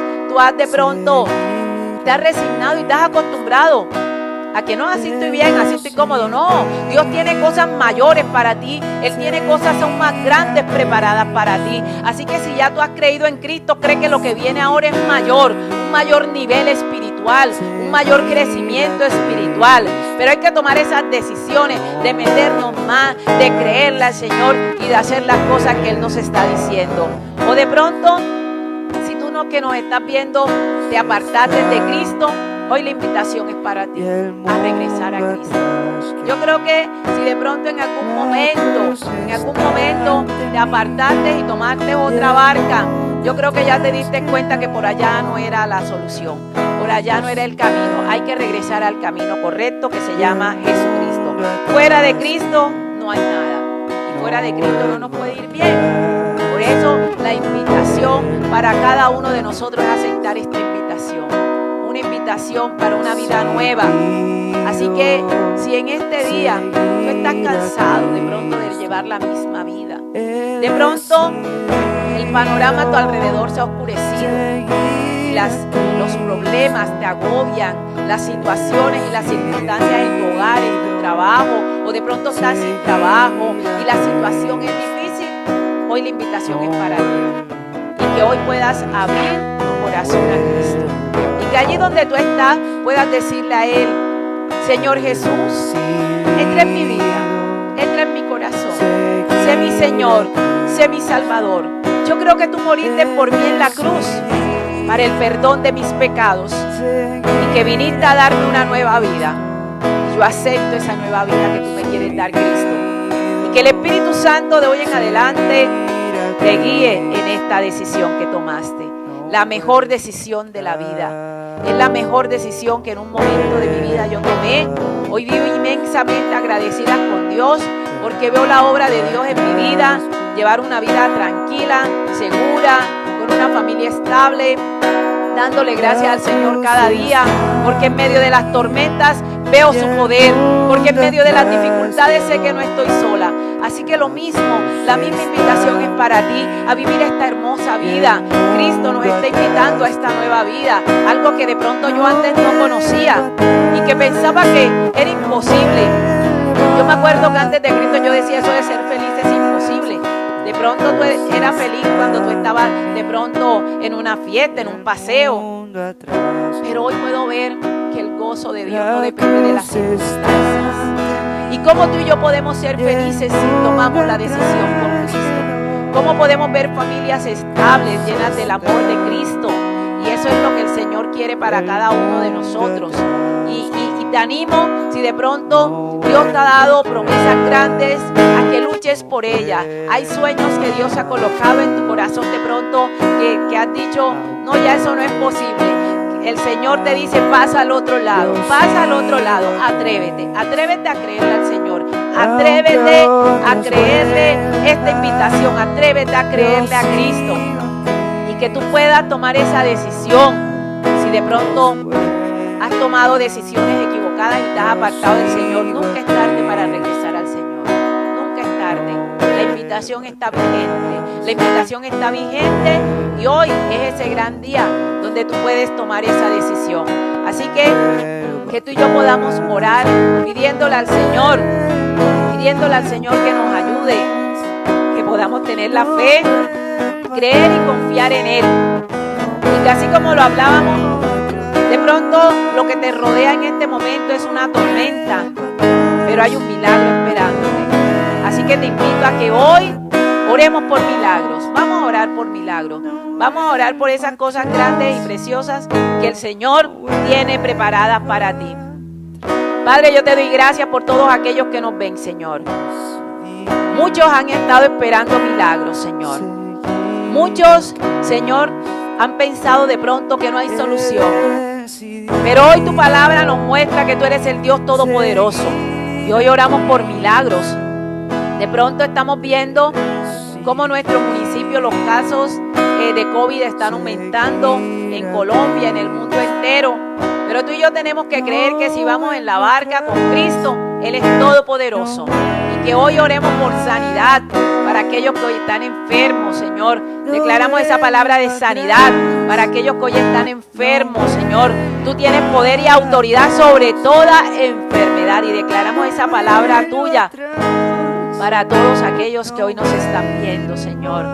te has resignado y te has acostumbrado a que no, así estoy bien, así estoy cómodo. No, Dios tiene cosas mayores para ti, Él tiene cosas aún más grandes preparadas para ti. Así que si ya tú has creído en Cristo, cree que lo que viene ahora es mayor, un mayor nivel espiritual, un mayor crecimiento espiritual. Pero hay que tomar esas decisiones de meternos más, de creerle al Señor y de hacer las cosas que Él nos está diciendo. O de pronto, si tú no, que nos estás viendo, te apartaste de Cristo, hoy la invitación es para ti, a regresar a Cristo. Yo creo que si de pronto en algún momento te apartaste y tomaste otra barca, yo creo que ya te diste cuenta que por allá no era la solución, por allá no era el camino. Hay que regresar al camino correcto, que se llama Jesucristo. Fuera de Cristo no hay nada, y fuera de Cristo no nos puede ir bien. Por eso la invitación para cada uno de nosotros es aceptar esta invitación. Una invitación para una vida nueva. Así que si en este día tú estás cansado de pronto de llevar la misma vida, de pronto el panorama a tu alrededor se ha oscurecido y los problemas te agobian, las situaciones y las circunstancias en tu hogar, en tu trabajo, o de pronto estás sin trabajo y la situación es difícil, hoy la invitación es para ti, y que hoy puedas abrir tu corazón a Cristo. que allí donde tú estás puedas decirle a Él: Señor Jesús, entra en mi vida, entra en mi corazón, sé mi Señor, sé mi Salvador. Yo creo que tú moriste por mí en la cruz para el perdón de mis pecados y que viniste a darme una nueva vida. Yo acepto esa nueva vida que tú me quieres dar, Cristo, y que el Espíritu Santo de hoy en adelante te guíe en esta decisión que tomaste. La mejor decisión de la vida. Es la mejor decisión que en un momento de mi vida yo tomé. Hoy vivo inmensamente agradecida con Dios porque veo la obra de Dios en mi vida. Llevar una vida tranquila, segura, con una familia estable, dándole gracias al Señor cada día, porque en medio de las tormentas veo su poder, porque en medio de las dificultades sé que no estoy sola. Así que lo mismo, la misma invitación es para ti, a vivir esta hermosa vida. Cristo nos está invitando a esta nueva vida, algo que de pronto yo antes no conocía y que pensaba que era imposible. Yo me acuerdo que antes de Cristo yo decía: eso de ser feliz es imposible. De pronto tú eras feliz cuando tú estabas de pronto en una fiesta, en un paseo. Pero hoy puedo ver que el gozo de Dios no depende de las circunstancias. Y cómo tú y yo podemos ser felices si tomamos la decisión por Cristo. Cómo podemos ver familias estables, llenas del amor de Cristo. Y eso es lo que el Señor quiere para cada uno de nosotros. Y te animo, si de pronto Dios te ha dado promesas grandes, a que luches por ellas. Hay sueños que Dios ha colocado en tu corazón de pronto que has dicho: no, ya eso no es posible. El Señor te dice: pasa al otro lado, atrévete a creerle al Señor, atrévete a creerle esta invitación, atrévete a creerle a Cristo, y que tú puedas tomar esa decisión. Si de pronto has tomado decisiones equivocadas y te has apartado del Señor, nunca es tarde para regresar al Señor, nunca es tarde. La invitación está vigente, y hoy es ese gran día donde tú puedes tomar esa decisión. Así que tú y yo podamos orar pidiéndole al Señor que nos ayude, que podamos tener la fe, creer y confiar en Él. Y que así como lo hablábamos, de pronto lo que te rodea en este momento es una tormenta, pero hay un milagro esperándote. Así que te invito a que hoy oremos por milagros. Vamos a orar por milagros. Vamos a orar por esas cosas grandes y preciosas que el Señor tiene preparadas para ti. Padre, yo te doy gracias por todos aquellos que nos ven, Señor. Muchos han estado esperando milagros, Señor. Muchos, Señor, han pensado de pronto que no hay solución. Pero hoy tu palabra nos muestra que tú eres el Dios Todopoderoso. Y hoy oramos por milagros. De pronto estamos viendo cómo en nuestro municipio los casos de COVID están aumentando en Colombia, en el mundo entero. Pero tú y yo tenemos que creer que si vamos en la barca con Cristo, Él es todopoderoso. Y que hoy oremos por sanidad para aquellos que hoy están enfermos, Señor. Declaramos esa palabra de sanidad para aquellos que hoy están enfermos, Señor. Tú tienes poder y autoridad sobre toda enfermedad. Y declaramos esa palabra tuya para todos aquellos que hoy nos están viendo, Señor.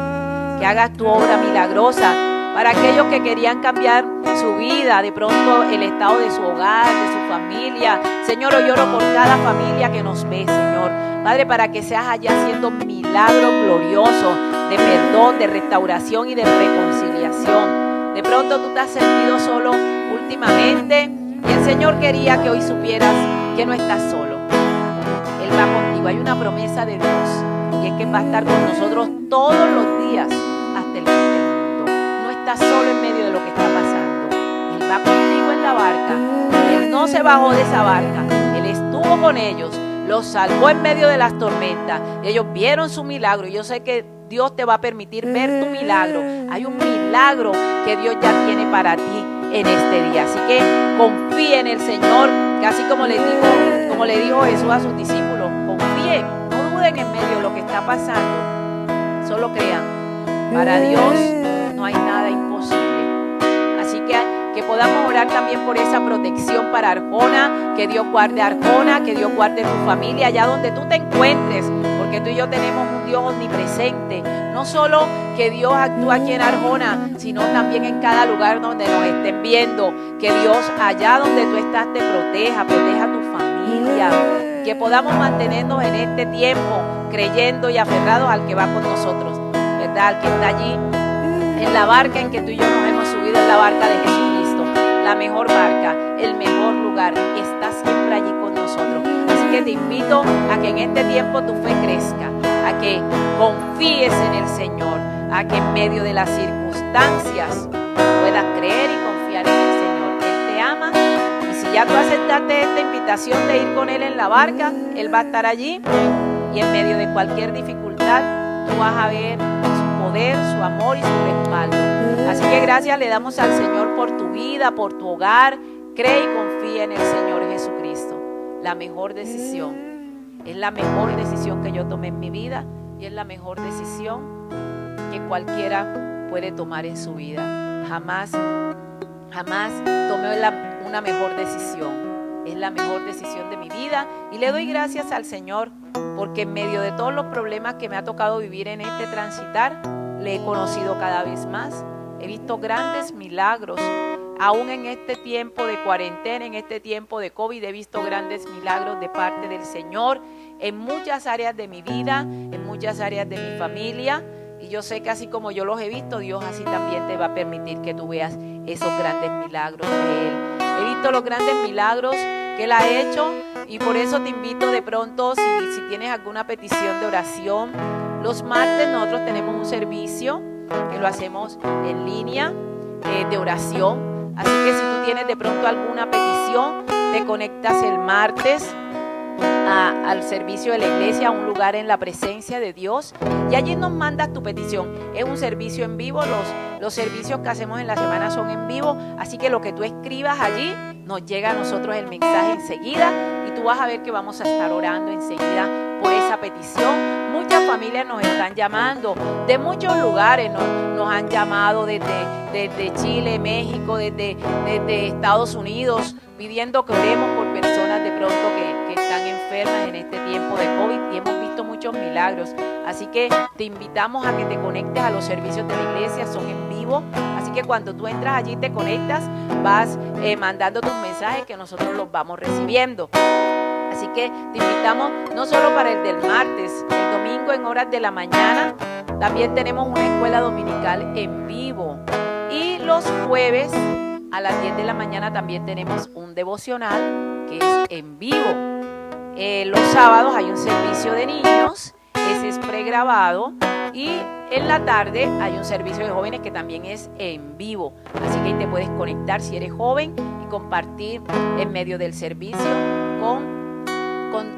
Que hagas tu obra milagrosa para aquellos que querían cambiar su vida, de pronto el estado de su hogar, de su familia. Señor, hoy oro por cada familia que nos ve, Señor. Padre, para que seas allá haciendo milagros gloriosos de perdón, de restauración y de reconciliación. De pronto tú te has sentido solo últimamente y el Señor quería que hoy supieras que no estás solo. Él va contigo. Hay una promesa de Dios y es que va a estar con nosotros todos los días hasta el fin del mundo. No estás solo en medio de lo que está pasando. Él va contigo en la barca. Él no se bajó de esa barca. Él estuvo con ellos. Los salvó en medio de las tormentas. Ellos vieron su milagro. Yo sé que Dios te va a permitir ver tu milagro. Hay un milagro que Dios ya tiene para ti en este día. Así que confíe en el Señor, que así como le dijo Jesús a sus discípulos, confíen, no duden en medio de lo que está pasando. Solo crean. Para Dios no hay nada imposible. Así que podamos orar también por esa protección para Arjona, que Dios guarde a Arjona, que Dios guarde tu familia allá donde tú te encuentres, porque porque tú y yo tenemos un Dios omnipresente. No solo que Dios actúa aquí en Arjona, sino también en cada lugar donde nos estén viendo. Que Dios allá donde tú estás te proteja a tu familia. Que podamos mantenernos en este tiempo creyendo y aferrados al que va con nosotros, ¿verdad? Al que está allí en la barca en que tú y yo nos hemos subido, en la barca de Jesucristo. La mejor barca, el mejor lugar, está siempre allí con nosotros. Así que te invito a que en este tiempo tu fe crezca, a que confíes en el Señor, a que en medio de las circunstancias puedas creer y confiar en el Señor. Él te ama, y si ya tú aceptaste esta invitación de ir con Él en la barca, Él va a estar allí, y en medio de cualquier dificultad tú vas a ver su poder, su amor y su respaldo. Así que gracias le damos al Señor por tu vida, por tu hogar. Cree y confía en el Señor Jesucristo. La mejor decisión, es la mejor decisión que yo tomé en mi vida, y es la mejor decisión que cualquiera puede tomar en su vida. Jamás tomé una mejor decisión. Es la mejor decisión de mi vida, y le doy gracias al Señor porque en medio de todos los problemas que me ha tocado vivir en este transitar, le he conocido cada vez más. He visto grandes milagros. Aún en este tiempo de cuarentena, en este tiempo de COVID, he visto grandes milagros de parte del Señor en muchas áreas de mi vida, en muchas áreas de mi familia. Y yo sé que así como yo los he visto, Dios así también te va a permitir que tú veas esos grandes milagros de Él. He visto los grandes milagros que Él ha hecho, y por eso te invito de pronto, si tienes alguna petición de oración, los martes nosotros tenemos un servicio que lo hacemos en línea de oración. Así que si tú tienes de pronto alguna petición, te conectas el martes al servicio de la iglesia, a un lugar en la presencia de Dios, y allí nos mandas tu petición. Es un servicio en vivo, los servicios que hacemos en la semana son en vivo, así que lo que tú escribas allí nos llega a nosotros el mensaje enseguida, y tú vas a ver que vamos a estar orando enseguida por esa petición. Muchas familias nos están llamando de muchos lugares, nos han llamado desde Chile, México, desde Estados Unidos, pidiendo que oremos por personas de pronto que están enfermas en este tiempo de COVID, y hemos visto muchos milagros. Así que te invitamos a que te conectes a los servicios de la iglesia, son en vivo. Así que cuando tú entras allí, te conectas, vas mandando tus mensajes que nosotros los vamos recibiendo. Así que te invitamos no solo para el del martes, el domingo en horas de la mañana, también tenemos una escuela dominical en vivo. Y los jueves a las 10 de la mañana también tenemos un devocional que es en vivo. Los sábados hay un servicio de niños, ese es pregrabado, y en la tarde hay un servicio de jóvenes que también es en vivo. Así que ahí te puedes conectar si eres joven y compartir en medio del servicio con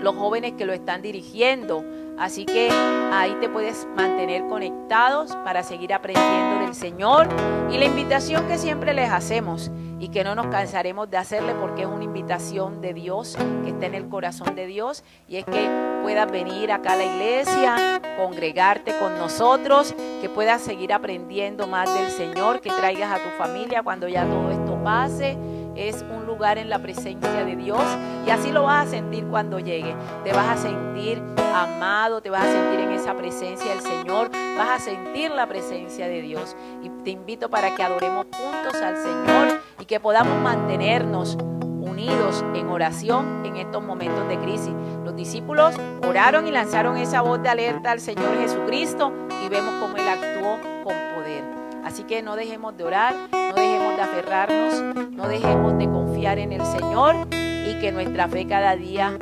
los jóvenes que lo están dirigiendo. Así que ahí te puedes mantener conectados para seguir aprendiendo del Señor. Y la invitación que siempre les hacemos, y que no nos cansaremos de hacerle, porque es una invitación de Dios que está en el corazón de Dios, y es que puedas venir acá a la iglesia, congregarte con nosotros, que puedas seguir aprendiendo más del Señor, que traigas a tu familia cuando ya todo esto pase. Es un lugar en la presencia de Dios, y así lo vas a sentir cuando llegue. Te vas a sentir amado, te vas a sentir en esa presencia del Señor, vas a sentir la presencia de Dios. Y te invito para que adoremos juntos al Señor y que podamos mantenernos unidos en oración en estos momentos de crisis. Los discípulos oraron y lanzaron esa voz de alerta al Señor Jesucristo, y vemos cómo Él actuó con poder. Así que no dejemos de orar, no dejemos de aferrarnos, no dejemos de confiar en el Señor, y que nuestra fe cada día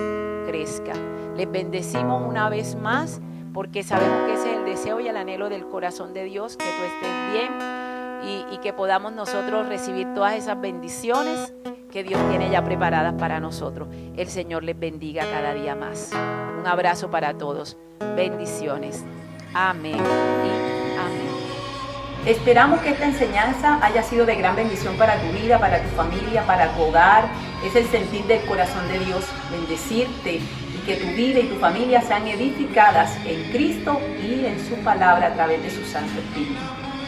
crezca. Les bendecimos una vez más, porque sabemos que ese es el deseo y el anhelo del corazón de Dios, que tú estés bien y que podamos nosotros recibir todas esas bendiciones que Dios tiene ya preparadas para nosotros. El Señor les bendiga cada día más. Un abrazo para todos. Bendiciones. Amén y amén. Esperamos que esta enseñanza haya sido de gran bendición para tu vida, para tu familia, para tu hogar. Es el sentir del corazón de Dios bendecirte, y que tu vida y tu familia sean edificadas en Cristo y en su palabra a través de su Santo Espíritu.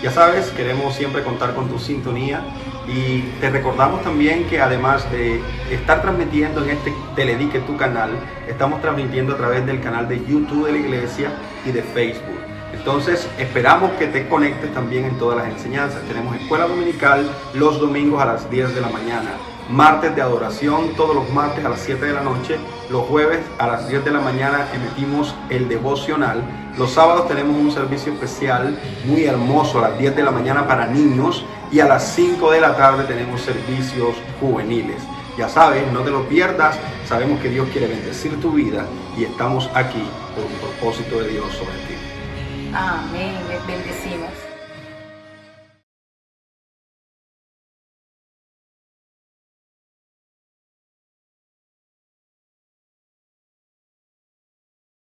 Ya sabes, queremos siempre contar con tu sintonía. Y te recordamos también que además de estar transmitiendo en este Teledique, tu canal, estamos transmitiendo a través del canal de YouTube de la iglesia y de Facebook. Entonces esperamos que te conectes también en todas las enseñanzas. Tenemos escuela dominical los domingos a las 10 de la mañana, martes de adoración todos los martes a las 7 de la noche, los jueves a las 10 de la mañana emitimos el devocional, los sábados tenemos un servicio especial muy hermoso a las 10 de la mañana para niños y a las 5 de la tarde tenemos servicios juveniles. Ya sabes, no te lo pierdas, sabemos que Dios quiere bendecir tu vida y estamos aquí por un propósito de Dios sobre ti. Amén, les bendecimos.